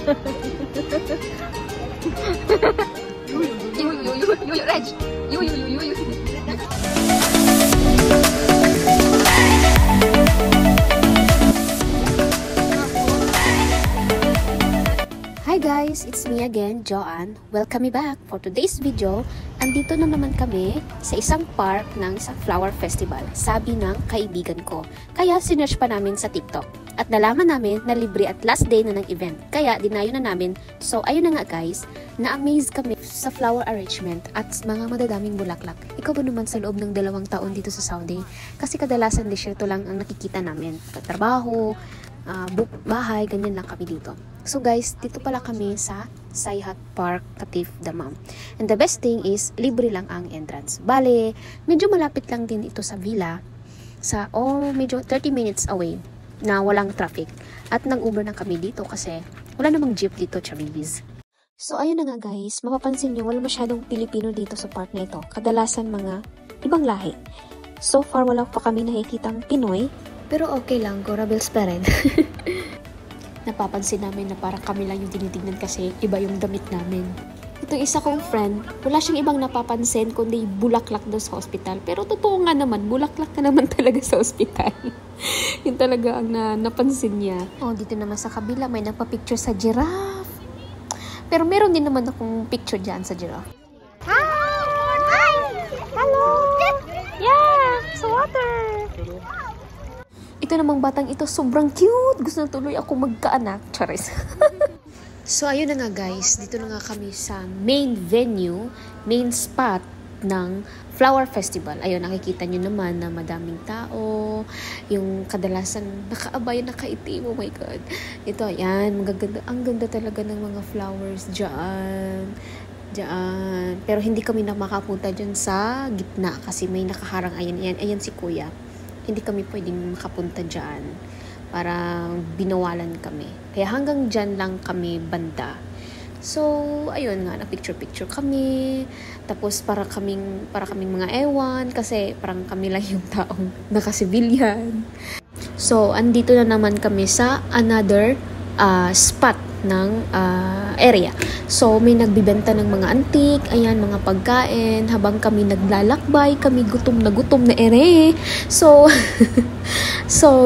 Reg. Hi guys, it's me again, Joanne. Welcome me back. For today's video, andito na naman kami sa isang park ng isang flower festival. Sabi ng kaibigan ko. Kaya sinearch pa namin sa TikTok. At nalaman namin na libre at last day na ng event. Kaya dinayo na namin. So ayun na nga guys, na-amaze kami sa flower arrangement at mga madadaming bulaklak. Ikaw ba naman sa loob ng 2 taon dito sa Saudi? Kasi kadalasan disyerto lang ang nakikita namin. Trabaho, bahay, ganyan lang kami dito. So guys, dito pala kami sa Sayhat Park, Katif, Dammam. And the best thing is, libre lang ang entrance. Bale, medyo malapit lang din ito sa villa. Medyo 30 minutes away na walang traffic. At nag-Uber na kami dito kasi wala namang jeep dito, Charibis. So ayun na nga guys, mapapansin nyo, wala masyadong Pilipino dito sa park na ito. Kadalasan mga ibang lahi. So far, wala pa kami nakikitang Pinoy. Pero okay lang, go Rebels pa rin. Napapansin namin na parang kami lang yung tinitignan kasi iba yung damit namin. Itong isa kong friend, wala siyang ibang napapansin kundi bulaklak daw sa hospital. Pero totoo nga naman, bulaklak ka naman talaga sa hospital. Yun talaga ang napansin niya. Oh, dito naman sa kabila may nagpa-picture sa giraffe. Pero meron din naman akong picture dyan sa giraffe. Hi! Hello! Yeah! Sa water! Ito namang batang ito, sobrang cute. Gusto na tuloy ako magkaanak. Charis. So, ayun na nga guys. Dito na nga kami sa main venue, main spot ng Flower Festival. Ayun, nakikita nyo naman na madaming tao. Yung kadalasan nakaabay, nakaitim. Oh my God. Ito, ayan. Magaganda. Ang ganda talaga ng mga flowers dyan. Pero hindi kami na makapunta dyan sa gitna kasi may nakaharang. Ayan si Kuya. Hindi kami pwedeng makapunta dyan. Parang binawalan kami. Kaya hanggang dyan lang kami banda. So, ayun nga, na-picture-picture kami. Tapos para kaming mga ewan kasi parang kami lang yung taong naka-civilian. So, andito na naman kami sa another spot ng area. So, may nagbibenta ng mga antik, ayan, mga pagkain, habang kami naglalakbay, kami gutom na ere. So,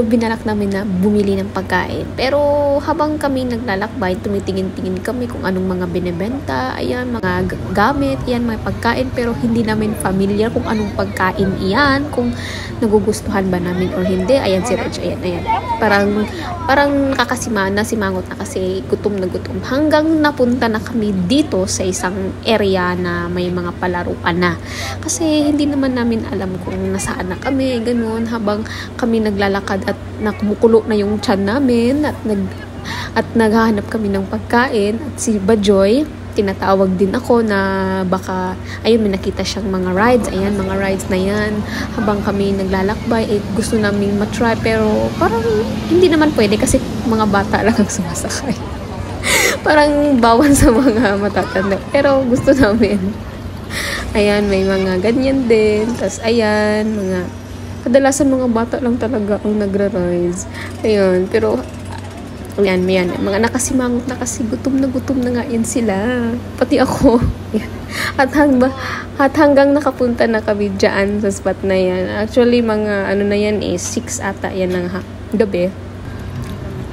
binalak namin na bumili ng pagkain. Pero, habang kami naglalakbay, tumitingin-tingin kami kung anong mga binebenta, ayan, mga gamit, ayan, mga pagkain, pero hindi namin familiar kung anong pagkain iyan, kung nagugustuhan ba namin or hindi. Ayan si Reg, ayan. Parang simangot na kasi gutom na gutom. Hanggang napunta na kami dito sa isang area na may mga palaruan na. Kasi hindi naman namin alam kung nasaan na kami, ganun. Habang kami naglalakad at nakumukulo na yung tiyan namin at naghahanap kami ng pagkain. At si Bajoy, tinatawag din ako na baka, ayun, may nakita siyang mga rides. Ayan, mga rides na yan. Habang kami naglalakbay, gusto namin matry. Pero parang hindi naman pwede kasi mga bata lang ang sumasakay. Parang bawal sa mga matatanda. Pero gusto namin. Ayan, may mga ganyan din. Tapos ayan, kadalasan mga bata lang talaga ang nagra-rides. Ayun, pero ayan, mga nakasimangot na kasi gutom na nga yan sila. Pati ako. At hanggang nakapunta na kami dyan sa spot na yan. Actually, mga na yan 6 ata yan ng gabi.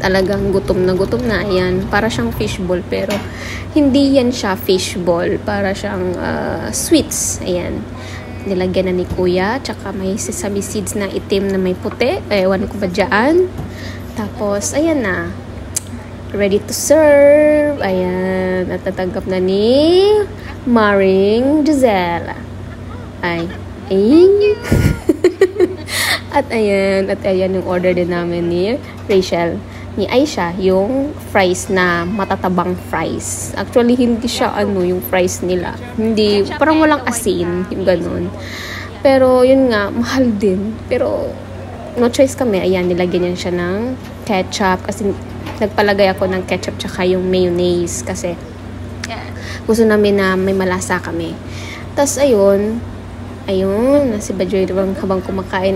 Talagang gutom na. Ayan, para siyang fishball. Pero, hindi yan siya fishball. Para siyang sweets. Ayan. Nilagyan na ni Kuya. Tsaka may sesame seeds na itim na may puti. Ewan ko ba dyan. Tapos, ayan na. Ready to serve. Ayan. At tatanggap na ni Maring Giselle. Ay. At ayan yung order din namin ni Rachel. Ni Aisha, yung fries na matatabang fries. Actually, hindi siya yung fries nila. Hindi, parang walang asin, yung ganun. Pero, yun nga, mahal din. Pero, no choice kami. Ayan, nilagyan niya siya ng ketchup. Kasi, nagpalagay ako ng ketchup tsaka yung mayonnaise. Kasi, gusto namin na may malasa kami. Tapos, ayun, si Bajoy habang kumakain,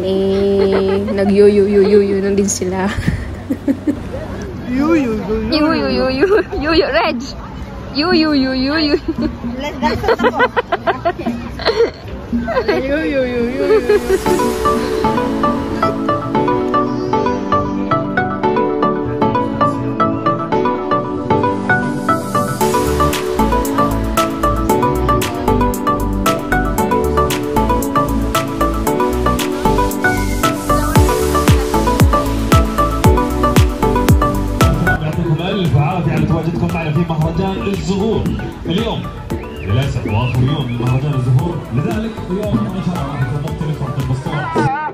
nag-yo-yo-yo-yo-yo na din sila. Reg. You. تواجدكم معنا في مهرجان الزهور اليوم للاسف واخر يوم من مهرجان الزهور، لذلك اليوم ان شاء الله راح يكون مختلف، راح تنبسطون.